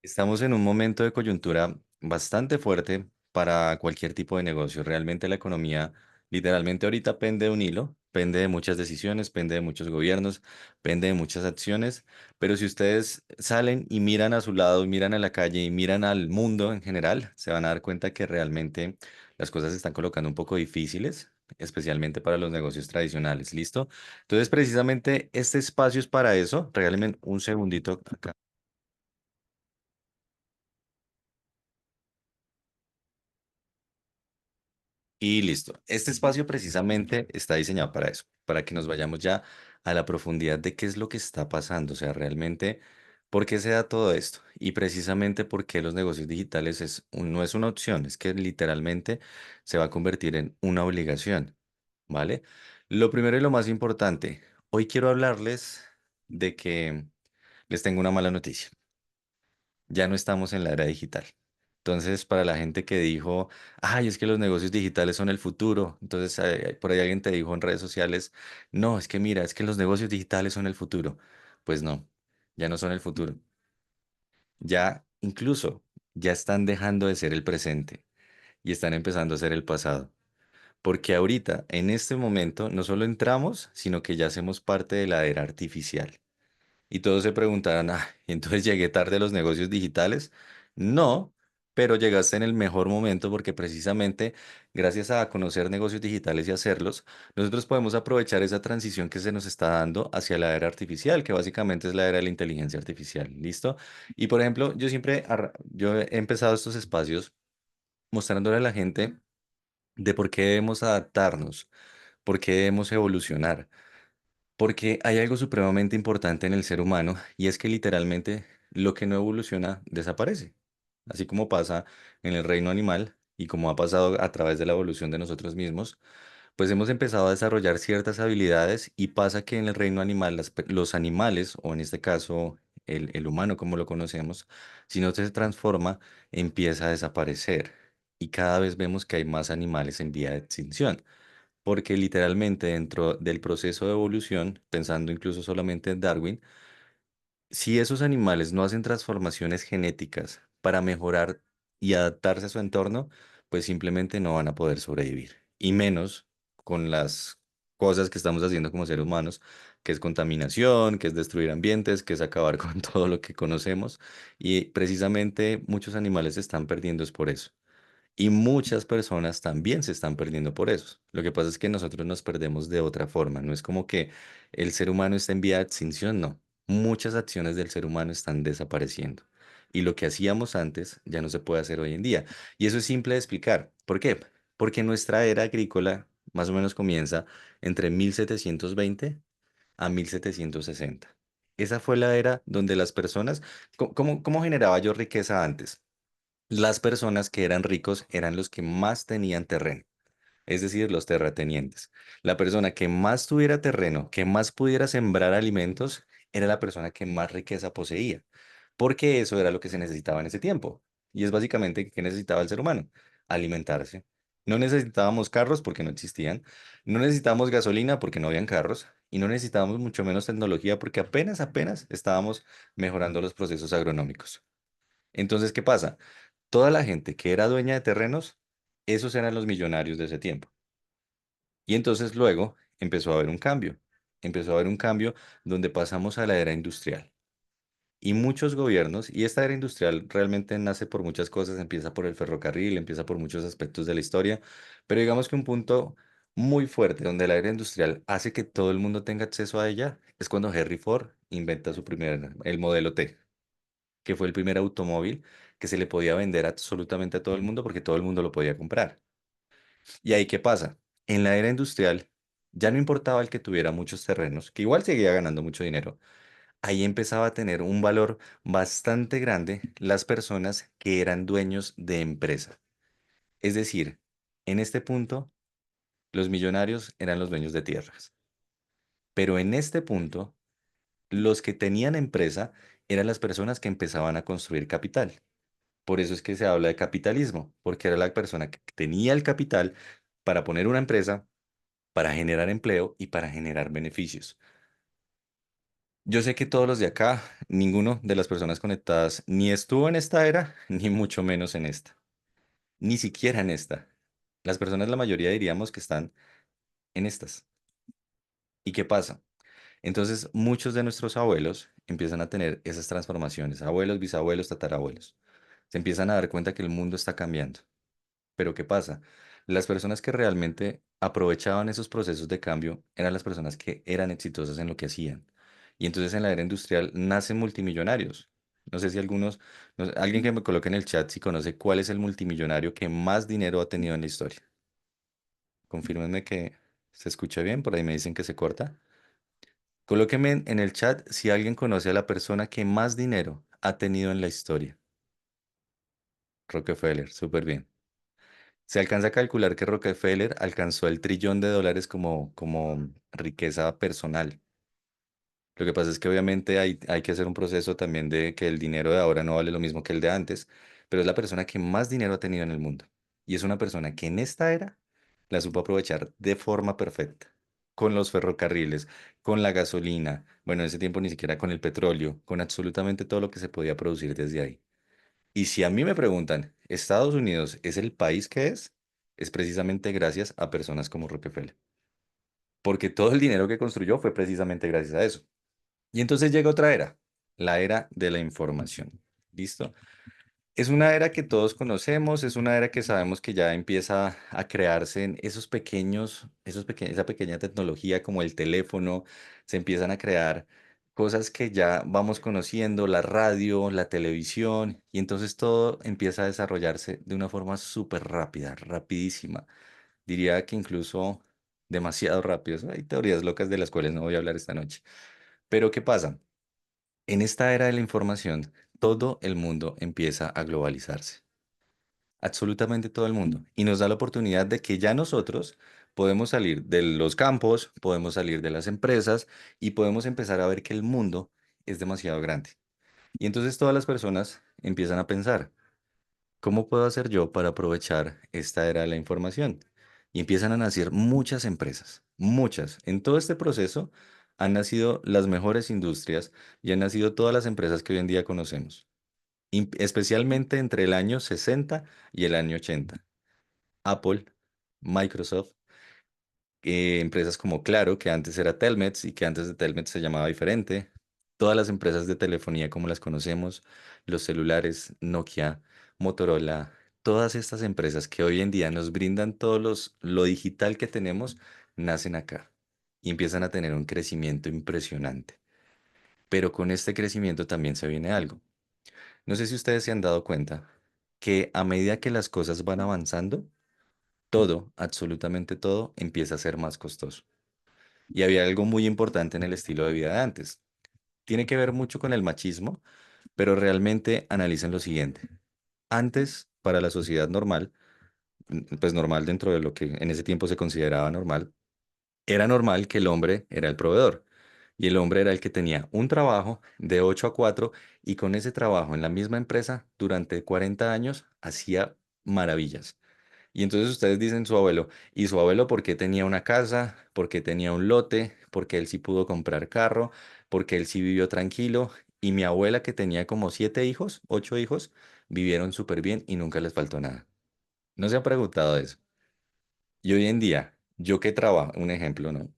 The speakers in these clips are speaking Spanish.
Estamos en un momento de coyuntura bastante fuerte para cualquier tipo de negocio. Realmente la economía literalmente ahorita pende de un hilo, pende de muchas decisiones, pende de muchos gobiernos, pende de muchas acciones. Pero si ustedes salen y miran a su lado, miran a la calle y miran al mundo en general, se van a dar cuenta que realmente las cosas se están colocando un poco difíciles, especialmente para los negocios tradicionales. ¿Listo? Entonces, precisamente este espacio es para eso. Regálenme un segundito acá. Y listo. Este espacio precisamente está diseñado para eso, para que nos vayamos ya a la profundidad de qué es lo que está pasando, o sea, realmente por qué se da todo esto y precisamente por qué los negocios digitales no es una opción, es que literalmente se va a convertir en una obligación, ¿vale? Lo primero y lo más importante, hoy quiero hablarles de que les tengo una mala noticia. Ya no estamos en la era digital. Entonces, para la gente que dijo, ay, es que los negocios digitales son el futuro, entonces por ahí alguien te dijo en redes sociales, no, es que mira, es que los negocios digitales son el futuro. Pues no, ya no son el futuro. Ya incluso ya están dejando de ser el presente y están empezando a ser el pasado. Porque ahorita, en este momento, no solo entramos, sino que ya hacemos parte de la era artificial. Y todos se preguntarán, ah, entonces llegué tarde a los negocios digitales. No, pero llegaste en el mejor momento porque precisamente gracias a conocer negocios digitales y hacerlos, nosotros podemos aprovechar esa transición que se nos está dando hacia la era artificial, que básicamente es la era de la inteligencia artificial. ¿Listo? Y por ejemplo, yo he empezado estos espacios mostrándole a la gente de por qué debemos adaptarnos, por qué debemos evolucionar. Porque hay algo supremamente importante en el ser humano y es que literalmente lo que no evoluciona desaparece. Así como pasa en el reino animal y como ha pasado a través de la evolución de nosotros mismos, pues hemos empezado a desarrollar ciertas habilidades y pasa que en el reino animal los animales, o en este caso el humano como lo conocemos, si no se transforma, empieza a desaparecer. Y cada vez vemos que hay más animales en vía de extinción. Porque literalmente dentro del proceso de evolución, pensando incluso solamente en Darwin, si esos animales no hacen transformaciones genéticas para mejorar y adaptarse a su entorno, pues simplemente no van a poder sobrevivir. Y menos con las cosas que estamos haciendo como seres humanos, que es contaminación, que es destruir ambientes, que es acabar con todo lo que conocemos. Y precisamente muchos animales se están perdiendo es por eso. Y muchas personas también se están perdiendo por eso. Lo que pasa es que nosotros nos perdemos de otra forma. No es como que el ser humano está en vía de extinción, no. Muchas acciones del ser humano están desapareciendo. Y lo que hacíamos antes ya no se puede hacer hoy en día. Y eso es simple de explicar. ¿Por qué? Porque nuestra era agrícola más o menos comienza entre 1720 a 1760. Esa fue la era donde las personas, ¿cómo generaba yo riqueza antes? Las personas que eran ricos eran los que más tenían terreno, es decir, los terratenientes. La persona que más tuviera terreno, que más pudiera sembrar alimentos, era la persona que más riqueza poseía, porque eso era lo que se necesitaba en ese tiempo. Y es básicamente qué necesitaba el ser humano: alimentarse. No necesitábamos carros porque no existían, no necesitábamos gasolina porque no habían carros, y no necesitábamos mucho menos tecnología porque apenas estábamos mejorando los procesos agronómicos. Entonces, ¿qué pasa? Toda la gente que era dueña de terrenos, esos eran los millonarios de ese tiempo. Y entonces luego empezó a haber un cambio. Empezó a haber un cambio donde pasamos a la era industrial. Y muchos gobiernos, y esta era industrial realmente nace por muchas cosas, empieza por el ferrocarril, empieza por muchos aspectos de la historia, pero digamos que un punto muy fuerte donde la era industrial hace que todo el mundo tenga acceso a ella es cuando Henry Ford inventa el modelo T, que fue el primer automóvil que se le podía vender absolutamente a todo el mundo porque todo el mundo lo podía comprar. ¿Y ahí qué pasa? En la era industrial ya no importaba el que tuviera muchos terrenos, que igual seguía ganando mucho dinero. Ahí empezaba a tener un valor bastante grande las personas que eran dueños de empresa. Es decir, en este punto, los millonarios eran los dueños de tierras. Pero en este punto, los que tenían empresa eran las personas que empezaban a construir capital. Por eso es que se habla de capitalismo, porque era la persona que tenía el capital para poner una empresa, para generar empleo y para generar beneficios. Yo sé que todos los de acá, ninguno de las personas conectadas ni estuvo en esta era, ni mucho menos en esta, ni siquiera en esta. Las personas, la mayoría diríamos que están en estas. ¿Y qué pasa? Entonces, muchos de nuestros abuelos empiezan a tener esas transformaciones, abuelos, bisabuelos, tatarabuelos. Se empiezan a dar cuenta que el mundo está cambiando. Pero ¿qué pasa? Las personas que realmente aprovechaban esos procesos de cambio eran las personas que eran exitosas en lo que hacían. Y entonces en la era industrial nacen multimillonarios. No sé si algunos, alguien que me coloque en el chat si conoce cuál es el multimillonario que más dinero ha tenido en la historia. Confírmenme que se escucha bien, por ahí me dicen que se corta. Colóquenme en el chat si alguien conoce a la persona que más dinero ha tenido en la historia. Rockefeller, súper bien. Se alcanza a calcular que Rockefeller alcanzó el trillón de dólares como riqueza personal. Lo que pasa es que obviamente hay que hacer un proceso también de que el dinero de ahora no vale lo mismo que el de antes, pero es la persona que más dinero ha tenido en el mundo. Y es una persona que en esta era la supo aprovechar de forma perfecta, con los ferrocarriles, con la gasolina, bueno, en ese tiempo ni siquiera con el petróleo, con absolutamente todo lo que se podía producir desde ahí. Y si a mí me preguntan, ¿Estados Unidos es el país que es? Es precisamente gracias a personas como Rockefeller. Porque todo el dinero que construyó fue precisamente gracias a eso. Y entonces llega otra era, la era de la información. ¿Listo? Es una era que todos conocemos, es una era que sabemos que ya empieza a crearse en esa pequeña tecnología como el teléfono, se empiezan a crear cosas que ya vamos conociendo, la radio, la televisión, y entonces todo empieza a desarrollarse de una forma súper rápida, rapidísima. Diría que incluso demasiado rápido. Hay teorías locas de las cuales no voy a hablar esta noche. Pero ¿qué pasa? En esta era de la información, todo el mundo empieza a globalizarse, absolutamente todo el mundo, y nos da la oportunidad de que ya nosotros podemos salir de los campos, podemos salir de las empresas y podemos empezar a ver que el mundo es demasiado grande. Y entonces todas las personas empiezan a pensar, ¿cómo puedo hacer yo para aprovechar esta era de la información? Y empiezan a nacer muchas empresas, muchas. En todo este proceso han nacido las mejores industrias y han nacido todas las empresas que hoy en día conocemos, especialmente entre el año 60 y el año 80. Apple, Microsoft, empresas como Claro, que antes era Telmex y que antes de Telmex se llamaba diferente, todas las empresas de telefonía como las conocemos, los celulares, Nokia, Motorola, todas estas empresas que hoy en día nos brindan lo digital que tenemos, nacen acá y empiezan a tener un crecimiento impresionante. Pero con este crecimiento también se viene algo. No sé si ustedes se han dado cuenta que a medida que las cosas van avanzando, todo, absolutamente todo, empieza a ser más costoso. Y había algo muy importante en el estilo de vida de antes. Tiene que ver mucho con el machismo, pero realmente analicen lo siguiente. Antes, para la sociedad normal, pues normal dentro de lo que en ese tiempo se consideraba normal, era normal que el hombre era el proveedor. Y el hombre era el que tenía un trabajo de 8 a 4 y con ese trabajo en la misma empresa durante 40 años hacía maravillas. Y entonces ustedes dicen su abuelo, ¿y su abuelo por qué tenía una casa? ¿Por qué tenía un lote? ¿Por qué él sí pudo comprar carro? ¿Por qué él sí vivió tranquilo? Y mi abuela que tenía como 7 hijos, 8 hijos, vivieron súper bien y nunca les faltó nada. ¿No se ha preguntado eso? Y hoy en día, yo que trabajo, un ejemplo, ¿no?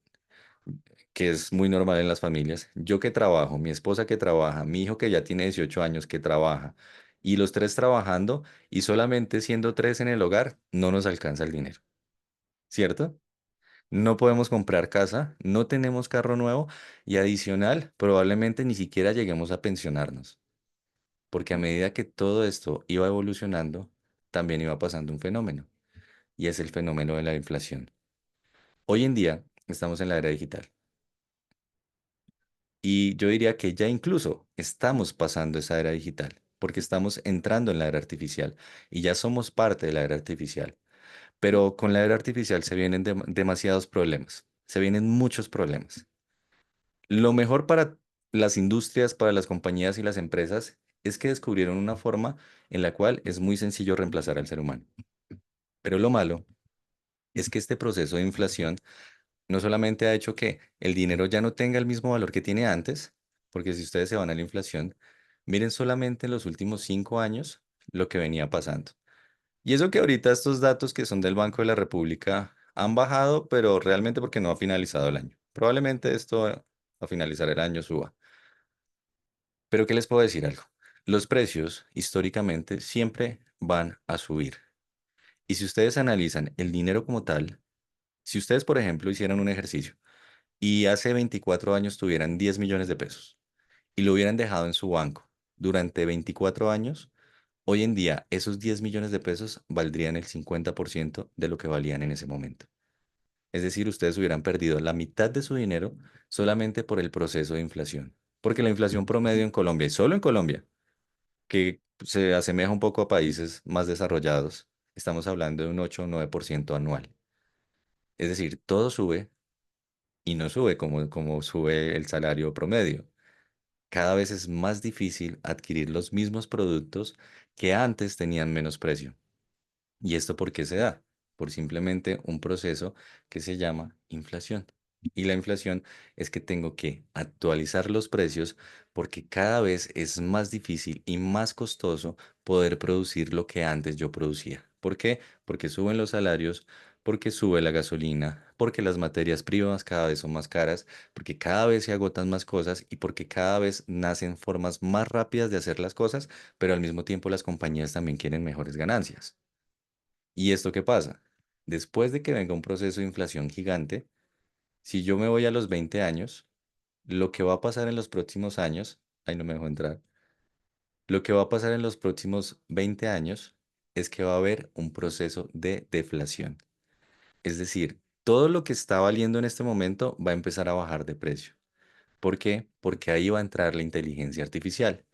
Que es muy normal en las familias, yo que trabajo, mi esposa que trabaja, mi hijo que ya tiene 18 años que trabaja, y los tres trabajando y solamente siendo tres en el hogar, no nos alcanza el dinero, ¿cierto? No podemos comprar casa, no tenemos carro nuevo y adicional, probablemente ni siquiera lleguemos a pensionarnos, porque a medida que todo esto iba evolucionando, también iba pasando un fenómeno, y es el fenómeno de la inflación. Hoy en día estamos en la era digital y yo diría que ya incluso estamos pasando esa era digital, porque estamos entrando en la era artificial y ya somos parte de la era artificial. Pero con la era artificial se vienen demasiados problemas, se vienen muchos problemas. Lo mejor para las industrias, para las compañías y las empresas es que descubrieron una forma en la cual es muy sencillo reemplazar al ser humano. Pero lo malo es que este proceso de inflación no solamente ha hecho que el dinero ya no tenga el mismo valor que tiene antes, porque si ustedes se van a la inflación, miren solamente en los últimos 5 años lo que venía pasando. Y eso que ahorita estos datos que son del Banco de la República han bajado, pero realmente porque no ha finalizado el año. Probablemente esto a finalizar el año suba. Pero ¿qué les puedo decir algo? Los precios históricamente siempre van a subir. Y si ustedes analizan el dinero como tal, si ustedes, por ejemplo, hicieran un ejercicio y hace 24 años tuvieran 10 millones de pesos y lo hubieran dejado en su banco durante 24 años, hoy en día esos 10 millones de pesos valdrían el 50% de lo que valían en ese momento. Es decir, ustedes hubieran perdido la mitad de su dinero solamente por el proceso de inflación. Porque la inflación promedio en Colombia, y solo en Colombia, que se asemeja un poco a países más desarrollados, estamos hablando de un 8 o 9% anual. Es decir, todo sube y no sube como sube el salario promedio. Cada vez es más difícil adquirir los mismos productos que antes tenían menos precio. ¿Y esto por qué se da? Por simplemente un proceso que se llama inflación. Y la inflación es que tengo que actualizar los precios porque cada vez es más difícil y más costoso poder producir lo que antes yo producía. ¿Por qué? Porque suben los salarios, porque sube la gasolina, porque las materias primas cada vez son más caras, porque cada vez se agotan más cosas y porque cada vez nacen formas más rápidas de hacer las cosas, pero al mismo tiempo las compañías también quieren mejores ganancias. ¿Y esto qué pasa? Después de que venga un proceso de inflación gigante, si yo me voy a los 20 años, lo que va a pasar en los próximos años, ahí no me dejó entrar, lo que va a pasar en los próximos 20 años es que va a haber un proceso de deflación. Es decir, todo lo que está valiendo en este momento va a empezar a bajar de precio. ¿Por qué? Porque ahí va a entrar la inteligencia artificial.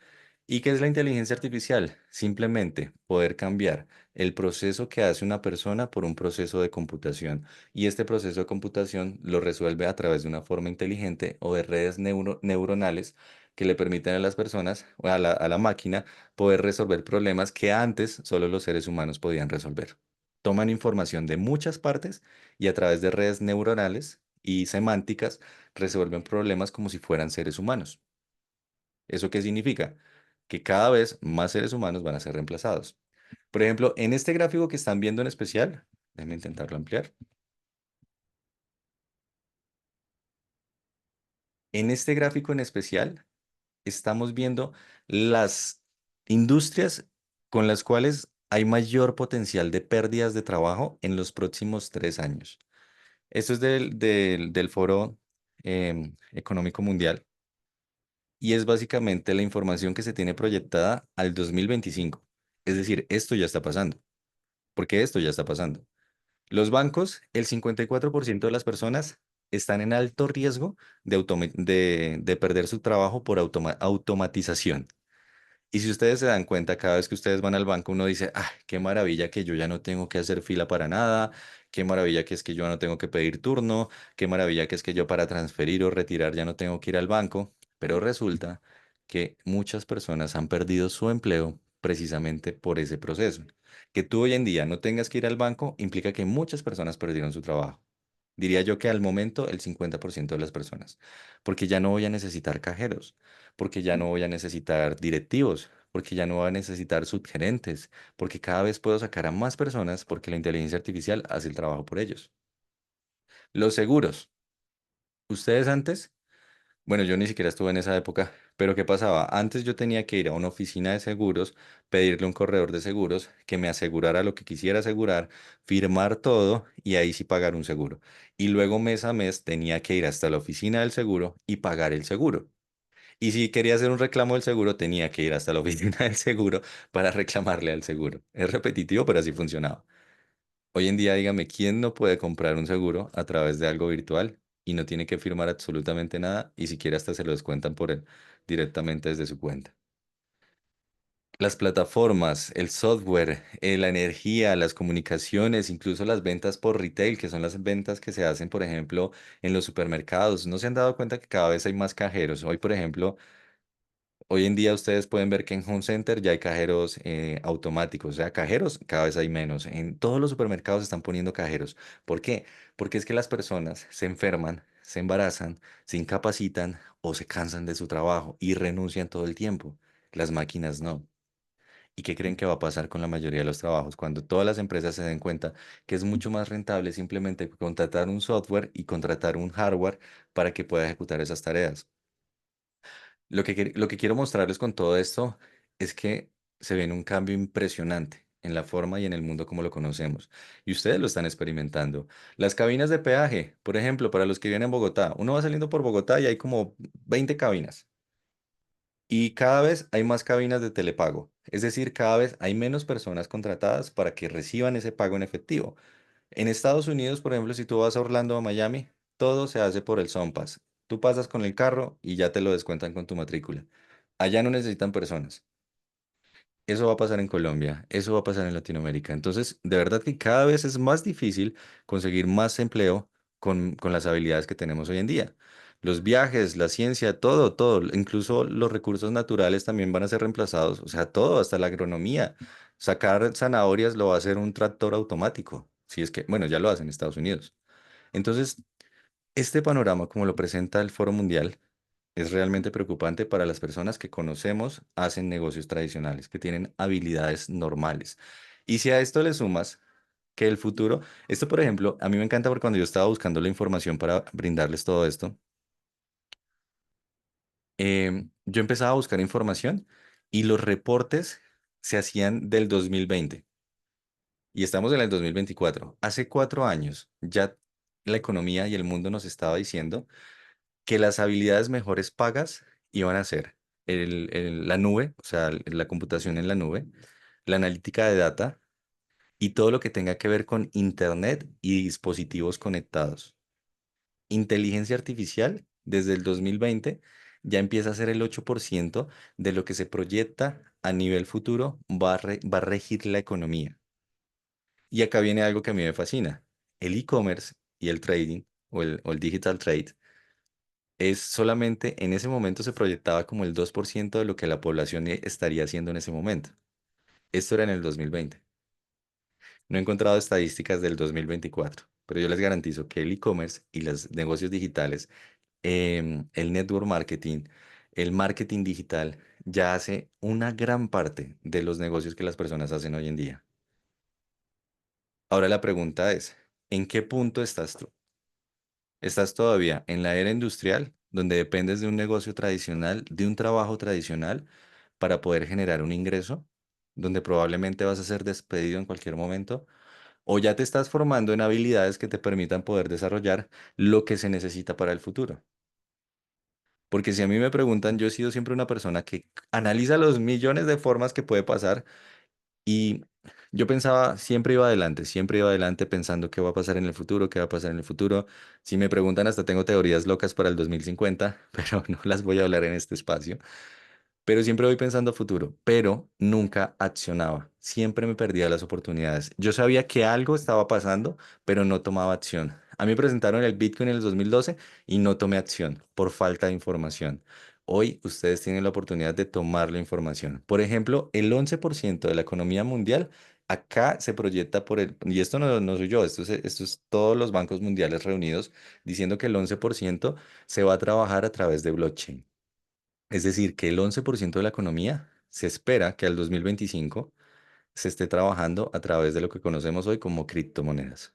¿Y qué es la inteligencia artificial? Simplemente poder cambiar el proceso que hace una persona por un proceso de computación. Y este proceso de computación lo resuelve a través de una forma inteligente o de redes neuronales que le permiten a las personas o a la máquina poder resolver problemas que antes solo los seres humanos podían resolver. Toman información de muchas partes y a través de redes neuronales y semánticas resuelven problemas como si fueran seres humanos. ¿Eso qué significa? Que cada vez más seres humanos van a ser reemplazados. Por ejemplo, en este gráfico que están viendo en especial, déjenme intentarlo ampliar. En este gráfico en especial, estamos viendo las industrias con las cuales hay mayor potencial de pérdidas de trabajo en los próximos 3 años. Esto es del Foro Económico Mundial y es básicamente la información que se tiene proyectada al 2025. Es decir, esto ya está pasando. Porque esto ya está pasando. Los bancos, el 54% de las personas están en alto riesgo de perder su trabajo por automatización. Y si ustedes se dan cuenta, cada vez que ustedes van al banco, uno dice, ah, qué maravilla que yo ya no tengo que hacer fila para nada, qué maravilla que es que yo no tengo que pedir turno, qué maravilla que es que yo para transferir o retirar ya no tengo que ir al banco. Pero resulta que muchas personas han perdido su empleo precisamente por ese proceso. Que tú hoy en día no tengas que ir al banco implica que muchas personas perdieron su trabajo. Diría yo que al momento el 50% de las personas, porque ya no voy a necesitar cajeros, porque ya no voy a necesitar directivos, porque ya no voy a necesitar subgerentes, porque cada vez puedo sacar a más personas porque la inteligencia artificial hace el trabajo por ellos. Los seguros. Ustedes antes, bueno, yo ni siquiera estuve en esa época, pero ¿qué pasaba? Antes yo tenía que ir a una oficina de seguros, pedirle a un corredor de seguros que me asegurara lo que quisiera asegurar, firmar todo y ahí sí pagar un seguro. Y luego mes a mes tenía que ir hasta la oficina del seguro y pagar el seguro. Y si quería hacer un reclamo del seguro, tenía que ir hasta la oficina del seguro para reclamarle al seguro. Es repetitivo, pero así funcionaba. Hoy en día, dígame, ¿quién no puede comprar un seguro a través de algo virtual y no tiene que firmar absolutamente nada y siquiera hasta se lo descuentan por él directamente desde su cuenta? Las plataformas, el software, la energía, las comunicaciones, incluso las ventas por retail, que son las ventas que se hacen, por ejemplo, en los supermercados. ¿No se han dado cuenta que cada vez hay más cajeros? Hoy, por ejemplo, hoy en día ustedes pueden ver que en Home Center ya hay cajeros automáticos, o sea, cajeros cada vez hay menos. En todos los supermercados están poniendo cajeros. ¿Por qué? Porque es que las personas se enferman, se embarazan, se incapacitan o se cansan de su trabajo y renuncian todo el tiempo. Las máquinas no. ¿Y qué creen que va a pasar con la mayoría de los trabajos cuando todas las empresas se den cuenta que es mucho más rentable simplemente contratar un software y contratar un hardware para que pueda ejecutar esas tareas? Lo que quiero mostrarles con todo esto es que se viene un cambio impresionante en la forma y en el mundo como lo conocemos. Y ustedes lo están experimentando. Las cabinas de peaje, por ejemplo, para los que vienen en Bogotá, uno va saliendo por Bogotá y hay como 20 cabinas. Y cada vez hay más cabinas de telepago. Es decir, cada vez hay menos personas contratadas para que reciban ese pago en efectivo. En Estados Unidos, por ejemplo, si tú vas a Orlando o a Miami, todo se hace por el SunPass. Tú pasas con el carro y ya te lo descuentan con tu matrícula. Allá no necesitan personas. Eso va a pasar en Colombia, eso va a pasar en Latinoamérica. Entonces, de verdad que cada vez es más difícil conseguir más empleo con las habilidades que tenemos hoy en día. Los viajes, la ciencia, todo, todo, incluso los recursos naturales también van a ser reemplazados. O sea, todo, hasta la agronomía. Sacar zanahorias lo va a hacer un tractor automático. Si es que, bueno, ya lo hacen en Estados Unidos. Entonces, este panorama, como lo presenta el Foro Mundial, es realmente preocupante para las personas que conocemos, hacen negocios tradicionales, que tienen habilidades normales. Y si a esto le sumas que el futuro, esto por ejemplo, a mí me encanta porque cuando yo estaba buscando la información para brindarles todo esto, yo empezaba a buscar información y los reportes se hacían del 2020 y estamos en el 2024. Hace 4 años ya la economía y el mundo nos estaba diciendo que las habilidades mejores pagas iban a ser la nube, o sea, la computación en la nube, la analítica de data y todo lo que tenga que ver con Internet y dispositivos conectados. Inteligencia artificial, desde el 2020, ya empieza a ser el 8% de lo que se proyecta a nivel futuro va a regir la economía. Y acá viene algo que a mí me fascina. El e-commerce y el trading o el digital trade es solamente en ese momento se proyectaba como el 2% de lo que la población estaría haciendo en ese momento. Esto era en el 2020. No he encontrado estadísticas del 2024, pero yo les garantizo que el e-commerce y los negocios digitales, el network marketing, el marketing digital, ya hace una gran parte de los negocios que las personas hacen hoy en día. Ahora la pregunta es, ¿en qué punto estás tú? ¿Estás todavía en la era industrial, donde dependes de un negocio tradicional, de un trabajo tradicional, para poder generar un ingreso, donde probablemente vas a ser despedido en cualquier momento? ¿O ya te estás formando en habilidades que te permitan poder desarrollar lo que se necesita para el futuro? Porque si a mí me preguntan, yo he sido siempre una persona que analiza los millones de formas que puede pasar y yo pensaba, siempre iba adelante pensando qué va a pasar en el futuro, qué va a pasar en el futuro. Si me preguntan, hasta tengo teorías locas para el 2050, pero no las voy a hablar en este espacio. Pero siempre voy pensando a futuro, pero nunca accionaba. Siempre me perdía las oportunidades. Yo sabía que algo estaba pasando, pero no tomaba acción. A mí me presentaron el Bitcoin en el 2012 y no tomé acción por falta de información. Hoy ustedes tienen la oportunidad de tomar la información. Por ejemplo, el 11% de la economía mundial acá se proyecta y esto no soy yo, esto es todos los bancos mundiales reunidos diciendo que el 11% se va a trabajar a través de blockchain. Es decir, que el 11% de la economía se espera que al 2025 se esté trabajando a través de lo que conocemos hoy como criptomonedas.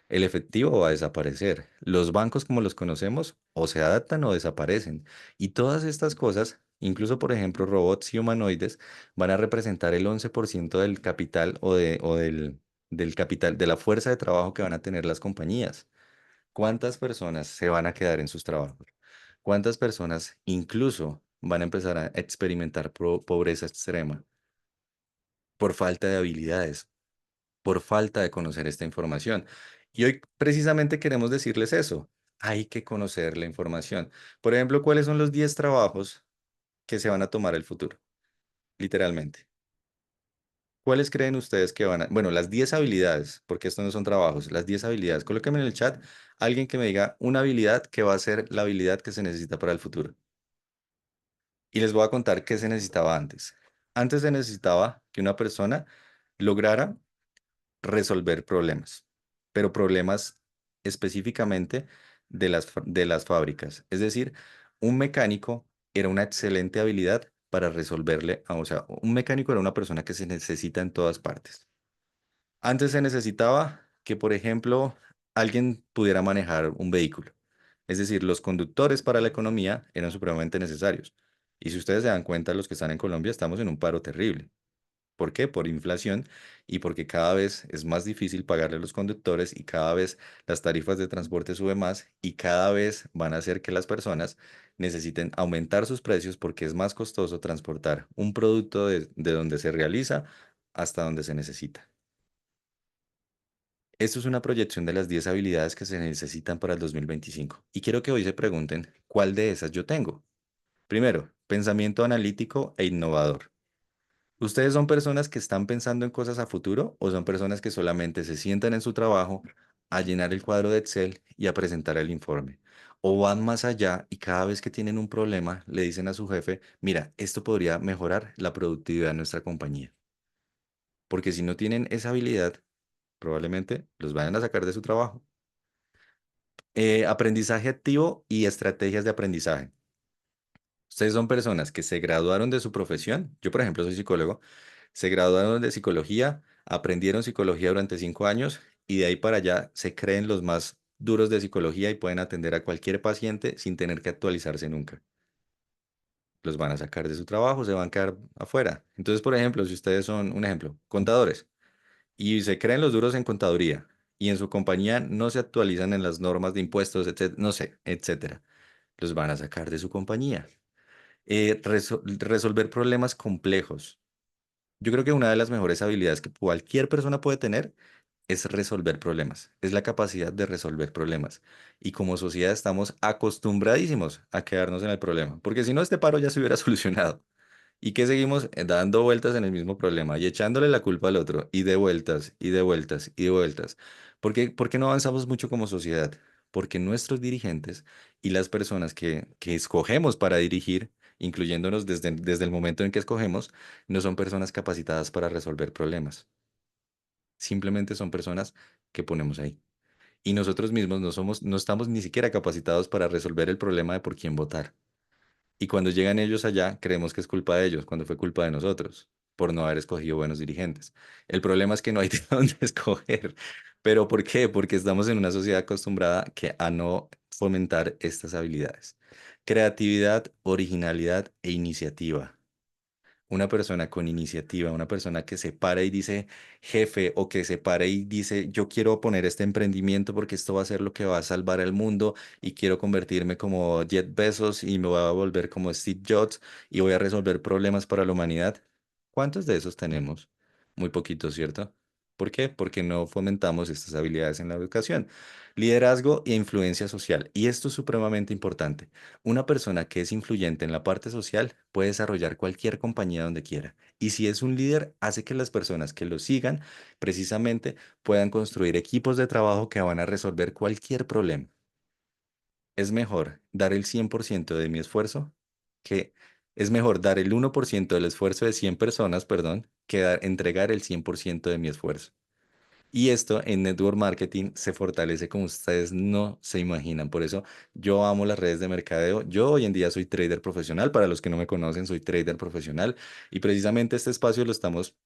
El efectivo va a desaparecer. Los bancos como los conocemos o se adaptan o desaparecen. Y todas estas cosas, incluso por ejemplo robots y humanoides, van a representar el 11% del capital o del capital, de la fuerza de trabajo que van a tener las compañías. ¿Cuántas personas se van a quedar en sus trabajos? ¿Cuántas personas incluso van a empezar a experimentar pobreza extrema por falta de habilidades, por falta de conocer esta información? Y hoy precisamente queremos decirles eso. Hay que conocer la información. Por ejemplo, ¿cuáles son los 10 trabajos que se van a tomar el futuro? Literalmente. ¿Cuáles creen ustedes que van a... Bueno, las 10 habilidades, porque estos no son trabajos, las 10 habilidades. Colóquenme en el chat alguien que me diga una habilidad que va a ser la habilidad que se necesita para el futuro. Y les voy a contar qué se necesitaba antes. Antes se necesitaba que una persona lograra resolver problemas, pero problemas específicamente de las fábricas. Es decir, un mecánico era una excelente habilidad para resolverle, o sea, un mecánico era una persona que se necesita en todas partes. Antes se necesitaba que, por ejemplo, alguien pudiera manejar un vehículo. Es decir, los conductores para la economía eran supremamente necesarios. Y si ustedes se dan cuenta, los que están en Colombia estamos en un paro terrible. ¿Por qué? Por inflación y porque cada vez es más difícil pagarle a los conductores y cada vez las tarifas de transporte suben más y cada vez van a hacer que las personas necesiten aumentar sus precios porque es más costoso transportar un producto de donde se realiza hasta donde se necesita. Esto es una proyección de las 10 habilidades que se necesitan para el 2025 y quiero que hoy se pregunten cuál de esas yo tengo. Primero, pensamiento analítico e innovador. ¿Ustedes son personas que están pensando en cosas a futuro o son personas que solamente se sientan en su trabajo a llenar el cuadro de Excel y a presentar el informe? ¿O van más allá y cada vez que tienen un problema le dicen a su jefe, mira, esto podría mejorar la productividad de nuestra compañía? Porque si no tienen esa habilidad, probablemente los vayan a sacar de su trabajo. Aprendizaje activo y estrategias de aprendizaje. Ustedes son personas que se graduaron de su profesión. Yo, por ejemplo, soy psicólogo. Se graduaron de psicología, aprendieron psicología durante 5 años y de ahí para allá se creen los más duros de psicología y pueden atender a cualquier paciente sin tener que actualizarse nunca. Los van a sacar de su trabajo, se van a quedar afuera. Entonces, por ejemplo, si ustedes son, un ejemplo, contadores y se creen los duros en contaduría y en su compañía no se actualizan en las normas de impuestos, etcétera, no sé, etcétera, los van a sacar de su compañía. Resolver problemas complejos. Yo creo que una de las mejores habilidades que cualquier persona puede tener es resolver problemas, es la capacidad de resolver problemas. Y como sociedad estamos acostumbradísimos a quedarnos en el problema, porque si no, este paro ya se hubiera solucionado. ¿Y qué seguimos dando vueltas en el mismo problema y echándole la culpa al otro y de vueltas y de vueltas y de vueltas? ¿Por qué no avanzamos mucho como sociedad? Porque nuestros dirigentes y las personas que escogemos para dirigir, incluyéndonos desde el momento en que escogemos, no son personas capacitadas para resolver problemas. Simplemente son personas que ponemos ahí. Y nosotros mismos no estamos ni siquiera capacitados para resolver el problema de por quién votar. Y cuando llegan ellos allá, creemos que es culpa de ellos, cuando fue culpa de nosotros, por no haber escogido buenos dirigentes. El problema es que no hay de dónde escoger. ¿Pero por qué? Porque estamos en una sociedad acostumbrada a no fomentar estas habilidades. Creatividad, originalidad e iniciativa. Una persona con iniciativa, una persona que se para y dice jefe o que se para y dice yo quiero poner este emprendimiento porque esto va a ser lo que va a salvar el mundo y quiero convertirme como Jeff Bezos y me voy a volver como Steve Jobs y voy a resolver problemas para la humanidad. ¿Cuántos de esos tenemos? Muy poquitos, ¿cierto? ¿Por qué? Porque no fomentamos estas habilidades en la educación. Liderazgo e influencia social. Y esto es supremamente importante. Una persona que es influyente en la parte social puede desarrollar cualquier compañía donde quiera. Y si es un líder, hace que las personas que lo sigan precisamente puedan construir equipos de trabajo que van a resolver cualquier problema. Es mejor dar el 100% de mi esfuerzo que es mejor dar el 1% del esfuerzo de 100 personas, perdón, que entregar el 100% de mi esfuerzo. Y esto en network marketing se fortalece como ustedes no se imaginan. Por eso yo amo las redes de mercadeo. Yo hoy en día soy trader profesional. Para los que no me conocen, soy trader profesional. Y precisamente este espacio lo estamos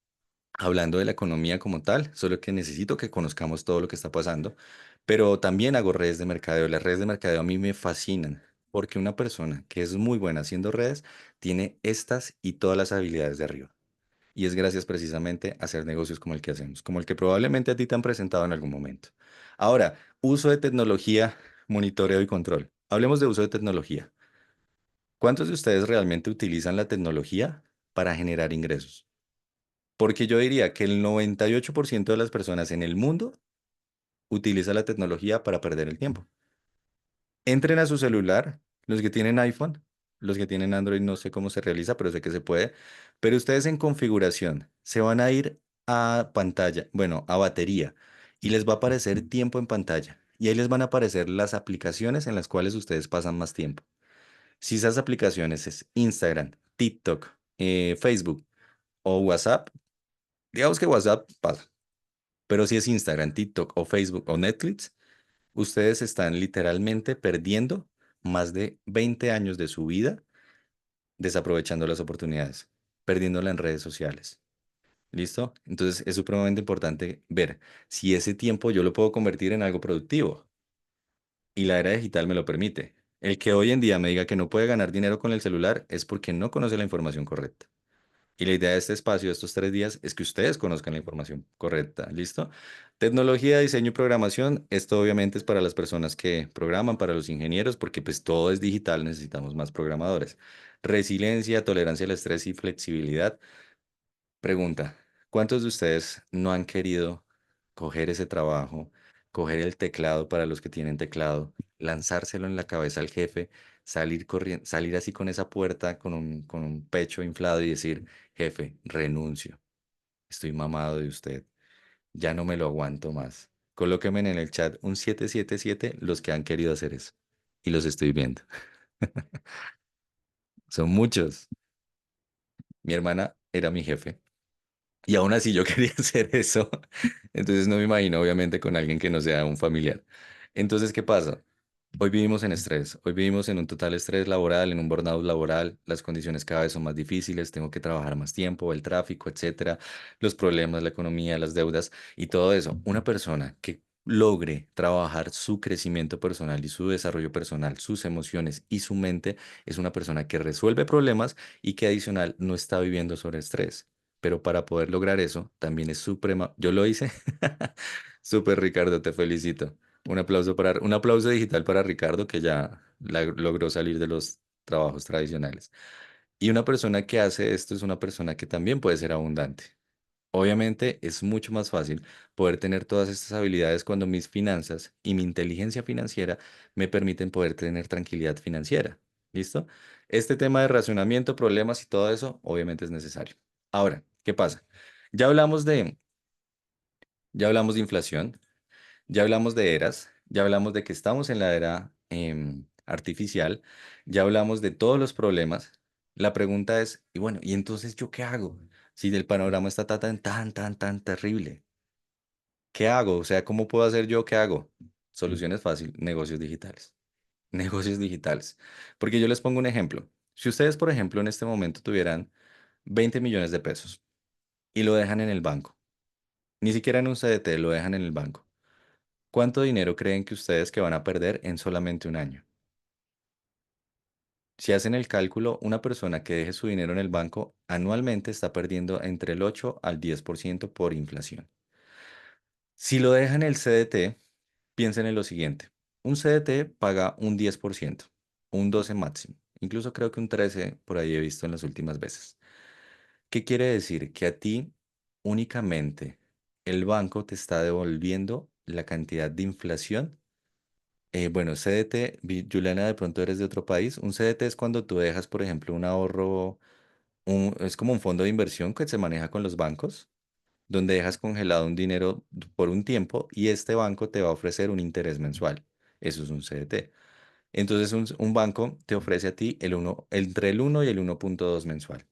hablando de la economía como tal, solo que necesito que conozcamos todo lo que está pasando. Pero también hago redes de mercadeo. Las redes de mercadeo a mí me fascinan. Porque una persona que es muy buena haciendo redes tiene estas y todas las habilidades de arriba. Y es gracias precisamente a hacer negocios como el que hacemos, como el que probablemente a ti te han presentado en algún momento. Ahora, uso de tecnología, monitoreo y control. Hablemos de uso de tecnología. ¿Cuántos de ustedes realmente utilizan la tecnología para generar ingresos? Porque yo diría que el 98% de las personas en el mundo utiliza la tecnología para perder el tiempo. Entren a su celular, los que tienen iPhone, los que tienen Android, no sé cómo se realiza, pero sé que se puede. Pero ustedes en configuración se van a ir a pantalla, bueno, a batería, y les va a aparecer tiempo en pantalla. Y ahí les van a aparecer las aplicaciones en las cuales ustedes pasan más tiempo. Si esas aplicaciones es Instagram, TikTok, Facebook o WhatsApp, digamos que WhatsApp pasa. Pero si es Instagram, TikTok o Facebook o Netflix, ustedes están literalmente perdiendo más de 20 años de su vida desaprovechando las oportunidades, perdiéndola en redes sociales. ¿Listo? Entonces es supremamente importante ver si ese tiempo yo lo puedo convertir en algo productivo y la era digital me lo permite. El que hoy en día me diga que no puede ganar dinero con el celular es porque no conoce la información correcta. Y la idea de este espacio, de estos 3 días, es que ustedes conozcan la información correcta. ¿Listo? Tecnología, diseño y programación. Esto obviamente es para las personas que programan, para los ingenieros, porque pues todo es digital, necesitamos más programadores. Resiliencia, tolerancia al estrés y flexibilidad. Pregunta, ¿cuántos de ustedes no han querido coger ese trabajo, coger el teclado para los que tienen teclado, lanzárselo en la cabeza al jefe, salir corriendo, salir así con esa puerta, con un pecho inflado y decir, jefe, renuncio, estoy mamado de usted, ya no me lo aguanto más? Colóquenme en el chat un 777 los que han querido hacer eso. Y los estoy viendo. Son muchos. Mi hermana era mi jefe. Y aún así yo quería hacer eso. Entonces no me imagino, obviamente, con alguien que no sea un familiar. Entonces, ¿qué pasa? Hoy vivimos en estrés, hoy vivimos en un total estrés laboral, en un burnout laboral, las condiciones cada vez son más difíciles, tengo que trabajar más tiempo, el tráfico, etcétera, los problemas, la economía, las deudas y todo eso. Una persona que logre trabajar su crecimiento personal y su desarrollo personal, sus emociones y su mente, es una persona que resuelve problemas y que adicional no está viviendo sobre estrés. Pero para poder lograr eso, también es suprema. Yo lo hice. Súper, Ricardo, te felicito. Un aplauso digital para Ricardo, que ya logró salir de los trabajos tradicionales. Y una persona que hace esto es una persona que también puede ser abundante. Obviamente es mucho más fácil poder tener todas estas habilidades cuando mis finanzas y mi inteligencia financiera me permiten poder tener tranquilidad financiera. ¿Listo? Este tema de racionamiento, problemas y todo eso, obviamente es necesario. Ahora, ¿qué pasa? Ya hablamos de, ya hablamos de inflación, ya hablamos de eras, ya hablamos de que estamos en la era artificial, ya hablamos de todos los problemas. La pregunta es, y bueno, ¿y entonces yo qué hago? Si el panorama está tan terrible, ¿qué hago? O sea, ¿cómo puedo hacer yo? ¿Qué hago? Solución es fácil, negocios digitales. Negocios digitales. Porque yo les pongo un ejemplo. Si ustedes, por ejemplo, en este momento tuvieran 20 millones de pesos y lo dejan en el banco, ni siquiera en un CDT, lo dejan en el banco. ¿Cuánto dinero creen que ustedes que van a perder en solamente un año? Si hacen el cálculo, una persona que deje su dinero en el banco anualmente está perdiendo entre el 8 al 10% por inflación. Si lo dejan en el CDT, piensen en lo siguiente. Un CDT paga un 10%, un 12 máximo. Incluso creo que un 13 por ahí he visto en las últimas veces. ¿Qué quiere decir? Que a ti únicamente el banco te está devolviendo la cantidad de inflación. Bueno, CDT, Juliana, de pronto eres de otro país. Un CDT es cuando tú dejas, por ejemplo, un ahorro, es como un fondo de inversión que se maneja con los bancos, donde dejas congelado un dinero por un tiempo y este banco te va a ofrecer un interés mensual. Eso es un CDT. Entonces, un banco te ofrece a ti entre el 1 y el 1,2 mensual.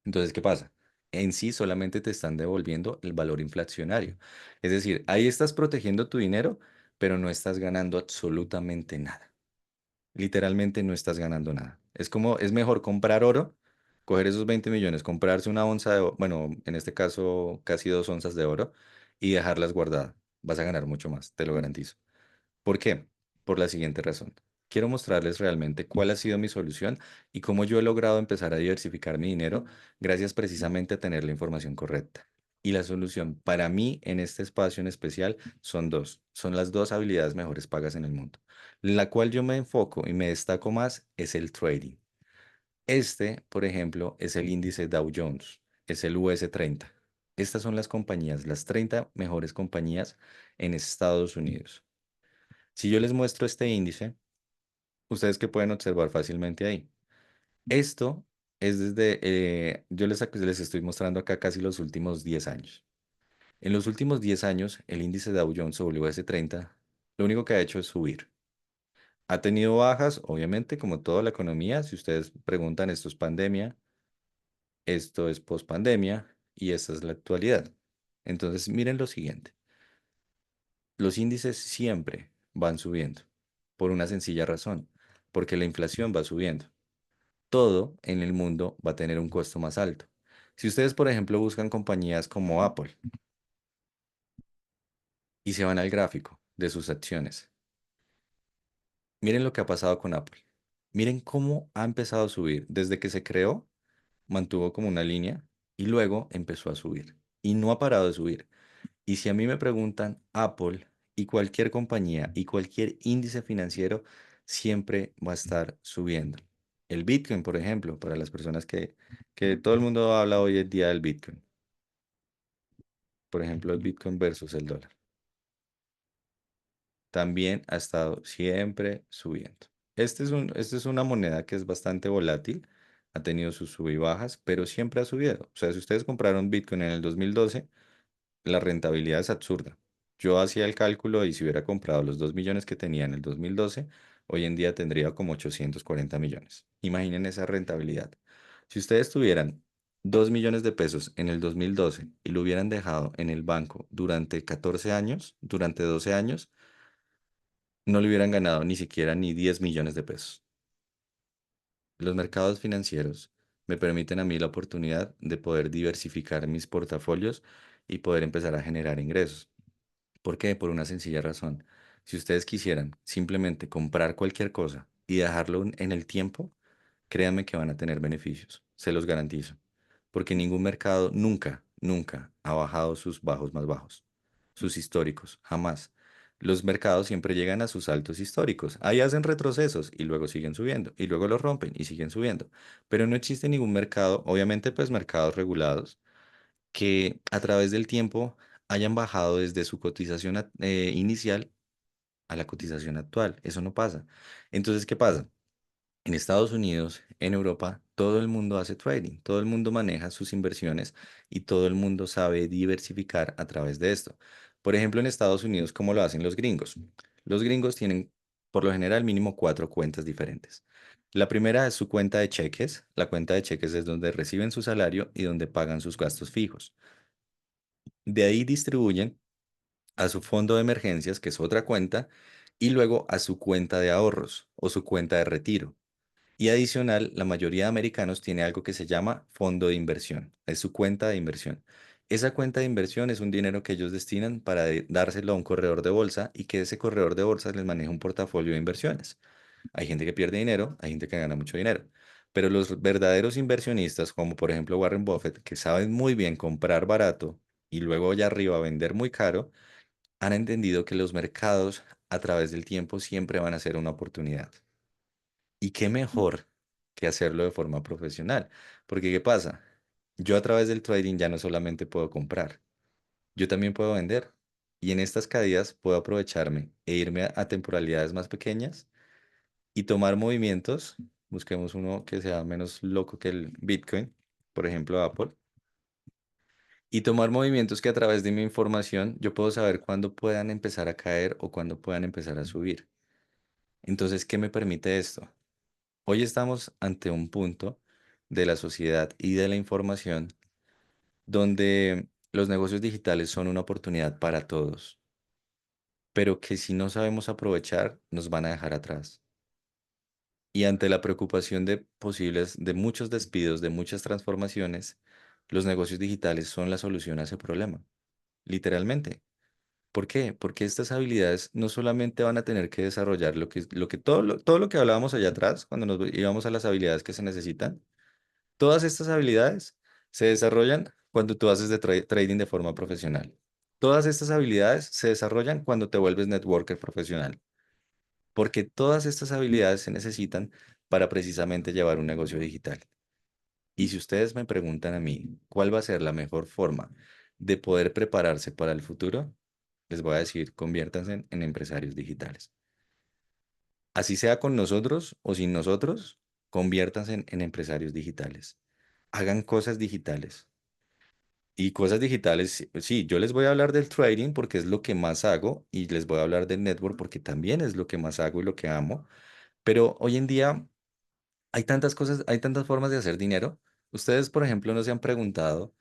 Entonces, ¿qué pasa? En sí solamente te están devolviendo el valor inflacionario. Es decir, ahí estás protegiendo tu dinero, pero no estás ganando absolutamente nada. Literalmente no estás ganando nada. Es mejor comprar oro, coger esos 20 millones, comprarse una onza de oro, bueno, en este caso casi 2 onzas de oro y dejarlas guardadas. Vas a ganar mucho más, te lo garantizo. ¿Por qué? Por la siguiente razón. Quiero mostrarles realmente cuál ha sido mi solución y cómo yo he logrado empezar a diversificar mi dinero gracias precisamente a tener la información correcta. Y la solución para mí en este espacio en especial son dos. Son las dos habilidades mejores pagas en el mundo. La cual yo me enfoco y me destaco más es el trading. Este, por ejemplo, es el índice Dow Jones, es el US 30. Estas son las compañías, las 30 mejores compañías en Estados Unidos. Si yo les muestro este índice, ustedes que pueden observar fácilmente ahí. Esto es yo les estoy mostrando acá casi los últimos 10 años. En los últimos 10 años, el índice Dow Jones WS 30, lo único que ha hecho es subir. Ha tenido bajas, obviamente, como toda la economía. Si ustedes preguntan, esto es pandemia, esto es pospandemia y esta es la actualidad. Entonces, miren lo siguiente. Los índices siempre van subiendo por una sencilla razón, porque la inflación va subiendo. Todo en el mundo va a tener un costo más alto. Si ustedes, por ejemplo, buscan compañías como Apple y se van al gráfico de sus acciones, miren lo que ha pasado con Apple. Miren cómo ha empezado a subir. Desde que se creó, mantuvo como una línea y luego empezó a subir. Y no ha parado de subir. Y si a mí me preguntan, Apple y cualquier compañía y cualquier índice financiero siempre va a estar subiendo. El Bitcoin, por ejemplo, para las personas que todo el mundo habla hoy en día del Bitcoin. Por ejemplo, el Bitcoin versus el dólar. También ha estado siempre subiendo. Esta es una moneda que es bastante volátil, ha tenido sus sub y bajas, pero siempre ha subido. O sea, si ustedes compraron Bitcoin en el 2012, la rentabilidad es absurda. Yo hacía el cálculo y si hubiera comprado los 2 millones que tenía en el 2012, hoy en día tendría como 840 millones. Imaginen esa rentabilidad. Si ustedes tuvieran 2 millones de pesos en el 2012 y lo hubieran dejado en el banco durante 14 años, durante 12 años, no le hubieran ganado ni siquiera ni 10 millones de pesos. Los mercados financieros me permiten a mí la oportunidad de poder diversificar mis portafolios y poder empezar a generar ingresos. ¿Por qué? Por una sencilla razón. Si ustedes quisieran simplemente comprar cualquier cosa y dejarlo en el tiempo, créanme que van a tener beneficios, se los garantizo. Porque ningún mercado nunca, nunca ha bajado sus bajos más bajos, sus históricos, jamás. Los mercados siempre llegan a sus altos históricos. Ahí hacen retrocesos y luego siguen subiendo y luego los rompen y siguen subiendo. Pero no existe ningún mercado, obviamente pues mercados regulados, que a través del tiempo hayan bajado desde su cotización inicial a la cotización actual. Eso no pasa. Entonces, ¿qué pasa? En Estados Unidos, en Europa, todo el mundo hace trading, todo el mundo maneja sus inversiones y todo el mundo sabe diversificar a través de esto. Por ejemplo, en Estados Unidos, ¿cómo lo hacen los gringos? Los gringos tienen, por lo general, mínimo cuatro cuentas diferentes. La primera es su cuenta de cheques. La cuenta de cheques es donde reciben su salario y donde pagan sus gastos fijos. De ahí distribuyen a su fondo de emergencias, que es otra cuenta, y luego a su cuenta de ahorros o su cuenta de retiro. Y adicional, la mayoría de americanos tiene algo que se llama fondo de inversión, es su cuenta de inversión. Esa cuenta de inversión es un dinero que ellos destinan para dárselo a un corredor de bolsa y que ese corredor de bolsa les maneje un portafolio de inversiones. Hay gente que pierde dinero, hay gente que gana mucho dinero. Pero los verdaderos inversionistas, como por ejemplo Warren Buffett, que saben muy bien comprar barato y luego allá arriba vender muy caro, han entendido que los mercados a través del tiempo siempre van a ser una oportunidad. Y qué mejor que hacerlo de forma profesional. Porque ¿qué pasa? Yo a través del trading ya no solamente puedo comprar, yo también puedo vender. Y en estas caídas puedo aprovecharme e irme a temporalidades más pequeñas y tomar movimientos. Busquemos uno que sea menos loco que el Bitcoin, por ejemplo Apple. Y tomar movimientos que a través de mi información yo puedo saber cuándo puedan empezar a caer o cuándo puedan empezar a subir. Entonces, ¿qué me permite esto? Hoy estamos ante un punto de la sociedad y de la información donde los negocios digitales son una oportunidad para todos, pero que si no sabemos aprovechar, nos van a dejar atrás. Y ante la preocupación de muchos despidos, de muchas transformaciones, los negocios digitales son la solución a ese problema, literalmente. ¿Por qué? Porque estas habilidades no solamente van a tener que desarrollar todo lo que hablábamos allá atrás, cuando nos íbamos a las habilidades que se necesitan. Todas estas habilidades se desarrollan cuando tú haces trading de forma profesional. Todas estas habilidades se desarrollan cuando te vuelves networker profesional, porque todas estas habilidades se necesitan para precisamente llevar un negocio digital. Y si ustedes me preguntan a mí cuál va a ser la mejor forma de poder prepararse para el futuro, les voy a decir, conviértanse en empresarios digitales. Así sea con nosotros o sin nosotros, conviértanse en empresarios digitales. Hagan cosas digitales. Y cosas digitales, sí, yo les voy a hablar del trading porque es lo que más hago y les voy a hablar del network porque también es lo que más hago y lo que amo. Pero hoy en día hay tantas cosas, hay tantas formas de hacer dinero. Ustedes, por ejemplo, no se han preguntado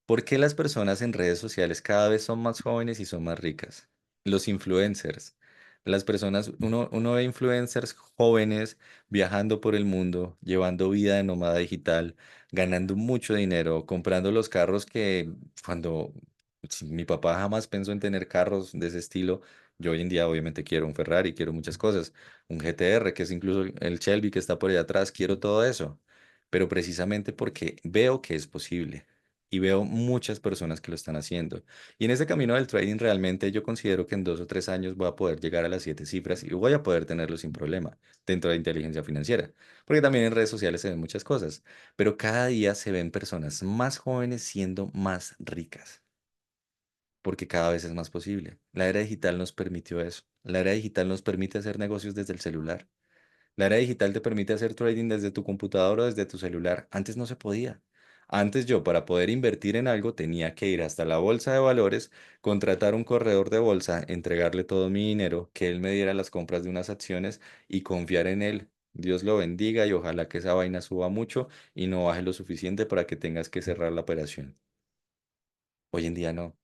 por qué las personas en redes sociales cada vez son más jóvenes y son más ricas. Los influencers. Las personas, uno ve influencers jóvenes viajando por el mundo, llevando vida de nómada digital, ganando mucho dinero, comprando los carros que cuando mi papá jamás pensó en tener carros de ese estilo. Yo hoy en día obviamente quiero un Ferrari, quiero muchas cosas, un GTR, que es incluso el Shelby que está por allá atrás, quiero todo eso, pero precisamente porque veo que es posible y veo muchas personas que lo están haciendo. Y en ese camino del trading realmente yo considero que en 2 o 3 años voy a poder llegar a las 7 cifras y voy a poder tenerlo sin problema dentro de inteligencia financiera. Porque también en redes sociales se ven muchas cosas, pero cada día se ven personas más jóvenes siendo más ricas, porque cada vez es más posible. La era digital nos permitió eso. La era digital nos permite hacer negocios desde el celular. La era digital te permite hacer trading desde tu computadora o desde tu celular. Antes no se podía. Antes yo, para poder invertir en algo, tenía que ir hasta la bolsa de valores, contratar un corredor de bolsa, entregarle todo mi dinero, que él me diera las compras de unas acciones y confiar en él. Dios lo bendiga y ojalá que esa vaina suba mucho y no baje lo suficiente para que tengas que cerrar la operación. Hoy en día no.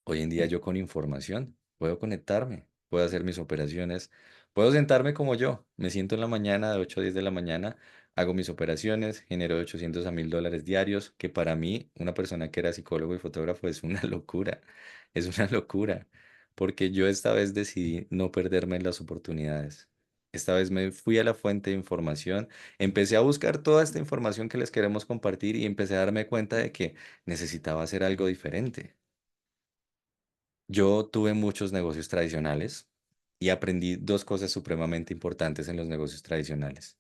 Hoy en día yo con información puedo conectarme, puedo hacer mis operaciones, puedo sentarme como yo. Me siento en la mañana de 8 a 10 de la mañana, hago mis operaciones, genero de 800 a 1000 dólares diarios, que para mí, una persona que era psicólogo y fotógrafo, es una locura. Es una locura, porque yo esta vez decidí no perderme las oportunidades. Esta vez me fui a la fuente de información, empecé a buscar toda esta información que les queremos compartir y empecé a darme cuenta de que necesitaba hacer algo diferente. Yo tuve muchos negocios tradicionales y aprendí dos cosas supremamente importantes en los negocios tradicionales.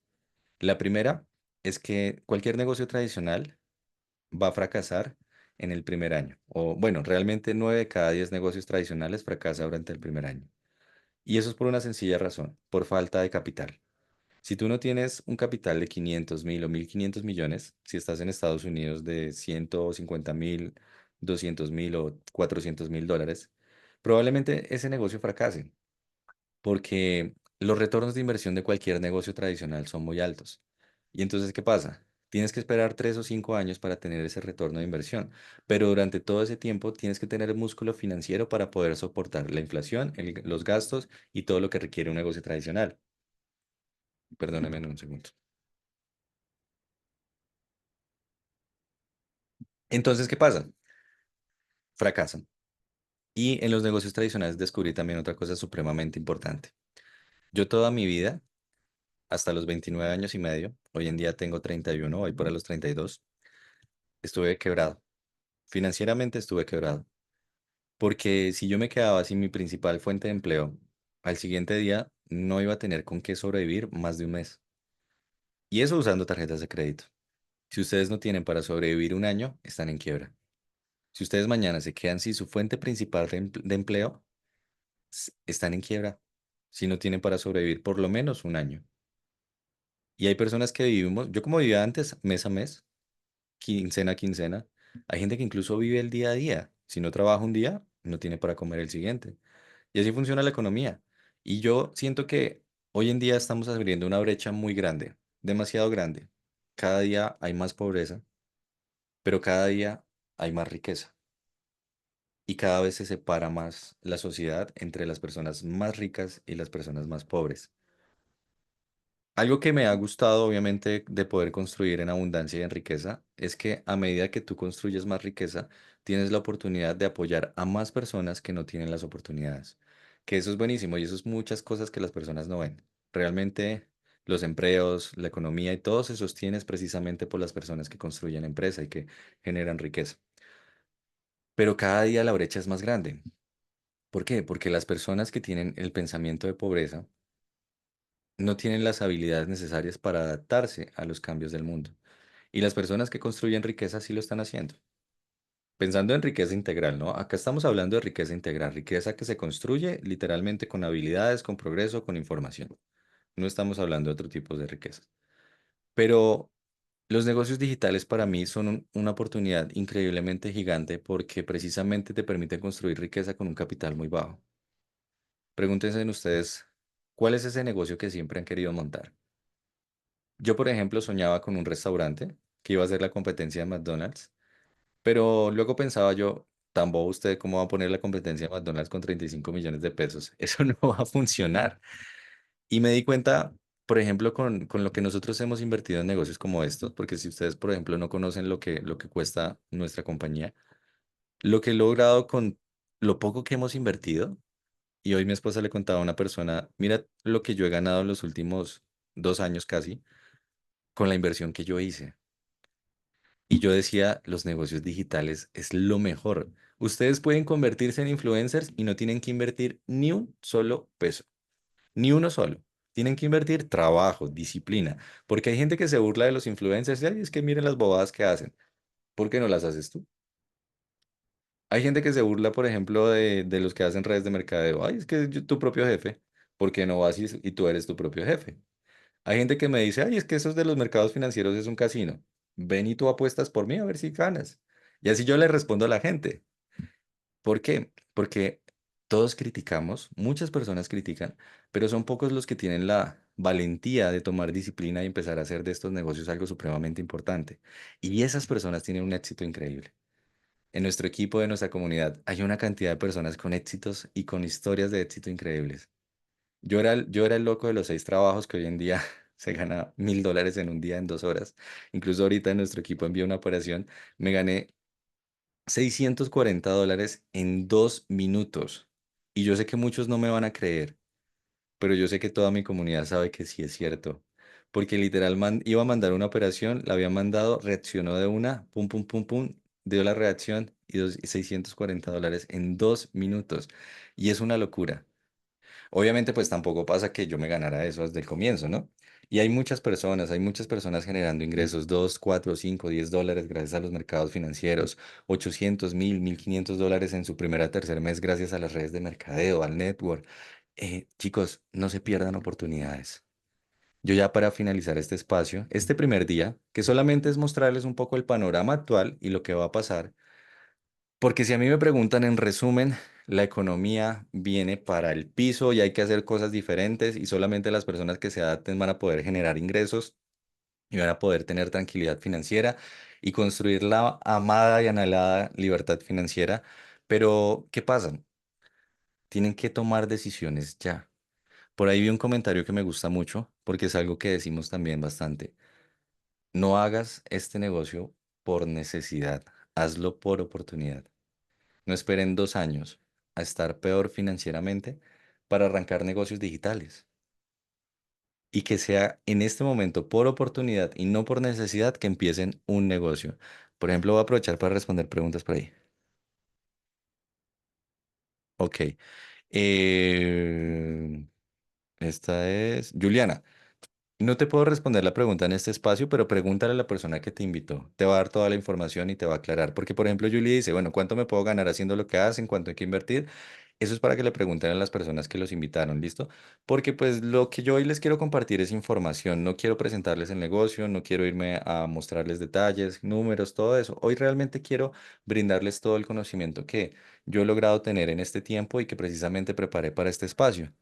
La primera es que cualquier negocio tradicional va a fracasar en el primer año. O bueno, realmente 9 de cada 10 negocios tradicionales fracasan durante el primer año. Y eso es por una sencilla razón, por falta de capital. Si tú no tienes un capital de 500.000 o 1.500 millones, si estás en Estados Unidos de 150.000, 200.000 o 400.000 dólares, probablemente ese negocio fracase, porque los retornos de inversión de cualquier negocio tradicional son muy altos. Y entonces, ¿qué pasa? Tienes que esperar 3 o 5 años para tener ese retorno de inversión, pero durante todo ese tiempo tienes que tener el músculo financiero para poder soportar la inflación, los gastos y todo lo que requiere un negocio tradicional. Perdóname un segundo. Entonces, ¿qué pasa? Fracasan. Y en los negocios tradicionales descubrí también otra cosa supremamente importante. Yo toda mi vida, hasta los 29 años y medio, hoy en día tengo 31, voy para los 32, estuve quebrado. Financieramente estuve quebrado. Porque si yo me quedaba sin mi principal fuente de empleo, al siguiente día no iba a tener con qué sobrevivir más de un mes. Y eso usando tarjetas de crédito. Si ustedes no tienen para sobrevivir un año, están en quiebra. Si ustedes mañana se quedan sin su fuente principal de empleo, están en quiebra si no tienen para sobrevivir por lo menos un año. Y hay personas que vivimos, yo como vivía antes, mes a mes, quincena a quincena, hay gente que incluso vive el día a día. Si no trabaja un día, no tiene para comer el siguiente. Y así funciona la economía. Y yo siento que hoy en día estamos abriendo una brecha muy grande, demasiado grande. Cada día hay más pobreza, pero cada día hay más riqueza. Y cada vez se separa más la sociedad entre las personas más ricas y las personas más pobres. Algo que me ha gustado, obviamente, de poder construir en abundancia y en riqueza, es que a medida que tú construyes más riqueza, tienes la oportunidad de apoyar a más personas que no tienen las oportunidades. Que eso es buenísimo y eso es muchas cosas que las personas no ven. Realmente los empleos, la economía y todo se sostiene es precisamente por las personas que construyen empresa y que generan riqueza. Pero cada día la brecha es más grande. ¿Por qué? Porque las personas que tienen el pensamiento de pobreza no tienen las habilidades necesarias para adaptarse a los cambios del mundo. Y las personas que construyen riqueza sí lo están haciendo. Pensando en riqueza integral, ¿no? Acá estamos hablando de riqueza integral, riqueza que se construye literalmente con habilidades, con progreso, con información. No estamos hablando de otro tipo de riquezas. Pero los negocios digitales para mí son una oportunidad increíblemente gigante porque precisamente te permiten construir riqueza con un capital muy bajo. Pregúntense en ustedes, ¿cuál es ese negocio que siempre han querido montar? Yo, por ejemplo, soñaba con un restaurante que iba a ser la competencia de McDonald's, pero luego pensaba yo, tan bobo usted, ¿cómo va a poner la competencia de McDonald's con 35 millones de pesos? Eso no va a funcionar. Y me di cuenta, por ejemplo, con lo que nosotros hemos invertido en negocios como estos, porque si ustedes, por ejemplo, no conocen lo que cuesta nuestra compañía, lo que he logrado con lo poco que hemos invertido, y hoy mi esposa le contaba a una persona, mira lo que yo he ganado en los últimos 2 años casi, con la inversión que yo hice. Y yo decía, los negocios digitales es lo mejor. Ustedes pueden convertirse en influencers y no tienen que invertir ni un solo peso, ni uno solo. Tienen que invertir trabajo, disciplina, porque hay gente que se burla de los influencers y "Ay, es que miren las bobadas que hacen. ¿Por qué no las haces tú? Hay gente que se burla, por ejemplo, de los que hacen redes de mercadeo. Ay, es que tu propio jefe. ¿Por qué no vas y tú eres tu propio jefe? Hay gente que me dice, ay, es que esos de los mercados financieros es un casino. Ven y tú apuestas por mí a ver si ganas. Y así yo le respondo a la gente. ¿Por qué? Porque todos criticamos, muchas personas critican, pero son pocos los que tienen la valentía de tomar disciplina y empezar a hacer de estos negocios algo supremamente importante. Y esas personas tienen un éxito increíble. En nuestro equipo, de nuestra comunidad, hay una cantidad de personas con éxitos y con historias de éxito increíbles. Yo era el loco de los 6 trabajos que hoy en día se gana $1.000 en un día en 2 horas. Incluso ahorita en nuestro equipo envió una operación, me gané $640 en 2 minutos. Y yo sé que muchos no me van a creer, pero yo sé que toda mi comunidad sabe que sí es cierto. Porque literal iba a mandar una operación, la había mandado, reaccionó de una, pum, pum, pum, pum, dio la reacción y $640 en 2 minutos. Y es una locura. Obviamente, pues tampoco pasa que yo me ganara eso desde el comienzo, ¿no? Y hay muchas personas generando ingresos, 2, 4, 5, $10 gracias a los mercados financieros, 800, 1.000, $1.500 en su primera tercer mes gracias a las redes de mercadeo, al network. Chicos, no se pierdan oportunidades. Yo ya para finalizar este espacio, este primer día, que solamente es mostrarles un poco el panorama actual y lo que va a pasar, porque si a mí me preguntan en resumen, la economía viene para el piso y hay que hacer cosas diferentes y solamente las personas que se adapten van a poder generar ingresos y van a poder tener tranquilidad financiera y construir la amada y anhelada libertad financiera. Pero, ¿qué pasa? Tienen que tomar decisiones ya. Por ahí vi un comentario que me gusta mucho porque es algo que decimos también bastante. No hagas este negocio por necesidad, hazlo por oportunidad. No esperen 2 años a estar peor financieramente para arrancar negocios digitales. Y que sea en este momento por oportunidad y no por necesidad que empiecen un negocio. Por ejemplo, voy a aprovechar para responder preguntas por ahí. Ok. Eh, esta es Juliana. No te puedo responder la pregunta en este espacio, pero pregúntale a la persona que te invitó. Te va a dar toda la información y te va a aclarar. Porque, por ejemplo, Julie dice, bueno, ¿cuánto me puedo ganar haciendo lo que hacen? ¿Cuánto hay que invertir? Eso es para que le pregunten a las personas que los invitaron, ¿listo? Porque pues lo que yo hoy les quiero compartir es información. No quiero presentarles el negocio, no quiero irme a mostrarles detalles, números, todo eso. Hoy realmente quiero brindarles todo el conocimiento que yo he logrado tener en este tiempo y que precisamente preparé para este espacio.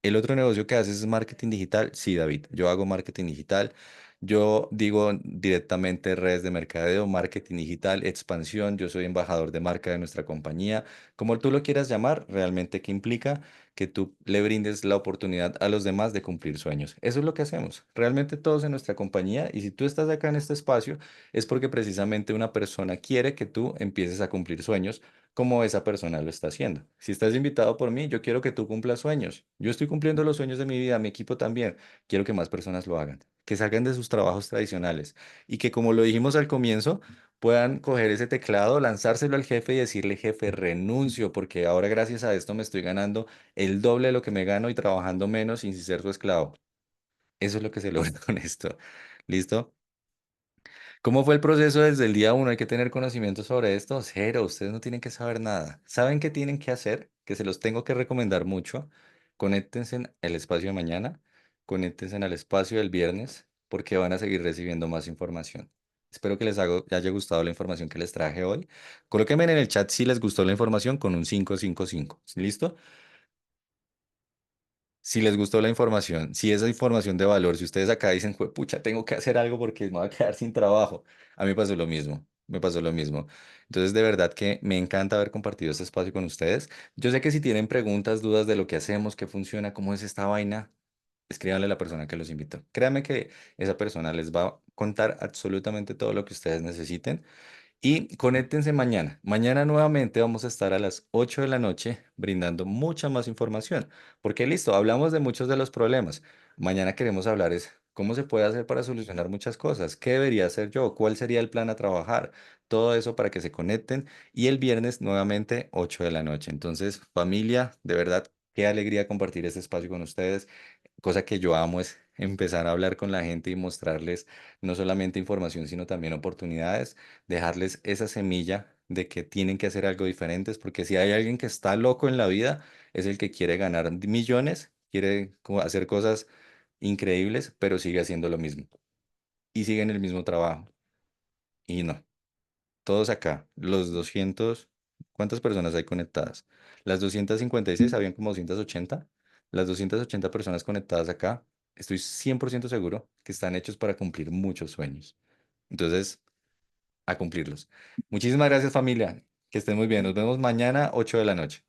¿El otro negocio que haces es marketing digital? Sí, David, yo hago marketing digital. Yo digo directamente redes de mercadeo, marketing digital, expansión. Yo soy embajador de marca de nuestra compañía. Como tú lo quieras llamar, realmente qué implica que tú le brindes la oportunidad a los demás de cumplir sueños. Eso es lo que hacemos. Realmente todos en nuestra compañía. Y si tú estás acá en este espacio, es porque precisamente una persona quiere que tú empieces a cumplir sueños como esa persona lo está haciendo. Si estás invitado por mí, yo quiero que tú cumplas sueños. Yo estoy cumpliendo los sueños de mi vida, mi equipo también. Quiero que más personas lo hagan, que salgan de sus trabajos tradicionales y que, como lo dijimos al comienzo, puedan coger ese teclado, lanzárselo al jefe y decirle, jefe, renuncio, porque ahora gracias a esto me estoy ganando el doble de lo que me gano y trabajando menos sin ser su esclavo. Eso es lo que se logra con esto. ¿Listo? ¿Cómo fue el proceso desde el día 1? Hay que tener conocimiento sobre esto. Cero, ustedes no tienen que saber nada. ¿Saben qué tienen que hacer? Que se los tengo que recomendar mucho. Conéctense al espacio de mañana, conéctense al espacio del viernes, porque van a seguir recibiendo más información. Espero que les haya gustado la información que les traje hoy. Colóquenme en el chat si les gustó la información con un 555. ¿Listo? Si les gustó la información, si esa información de valor, si ustedes acá dicen, pucha, tengo que hacer algo porque me voy a quedar sin trabajo. A mí me pasó lo mismo. me pasó lo mismo. Entonces, de verdad que me encanta haber compartido este espacio con ustedes. Yo sé que si tienen preguntas, dudas de lo que hacemos, qué funciona, cómo es esta vaina, escríbanle a la persona que los invitó. Créanme que esa persona les va a contar absolutamente todo lo que ustedes necesiten. Y conéctense mañana. Mañana nuevamente vamos a estar a las 8 de la noche brindando mucha más información. Porque listo, hablamos de muchos de los problemas. Mañana queremos hablar es cómo se puede hacer para solucionar muchas cosas. ¿Qué debería hacer yo? ¿Cuál sería el plan a trabajar? Todo eso para que se conecten. Y el viernes nuevamente 8 de la noche. Entonces, familia, de verdad, qué alegría compartir este espacio con ustedes. Cosa que yo amo es empezar a hablar con la gente y mostrarles no solamente información, sino también oportunidades, dejarles esa semilla de que tienen que hacer algo diferente, porque si hay alguien que está loco en la vida, es el que quiere ganar millones, quiere hacer cosas increíbles, pero sigue haciendo lo mismo y sigue en el mismo trabajo. Y no, todos acá, los 200, ¿cuántas personas hay conectadas? Las 256, habían como 280. Las 280 personas conectadas acá, estoy 100% seguro que están hechos para cumplir muchos sueños. Entonces, a cumplirlos. Muchísimas gracias, familia. Que estén muy bien. Nos vemos mañana, 8 de la noche.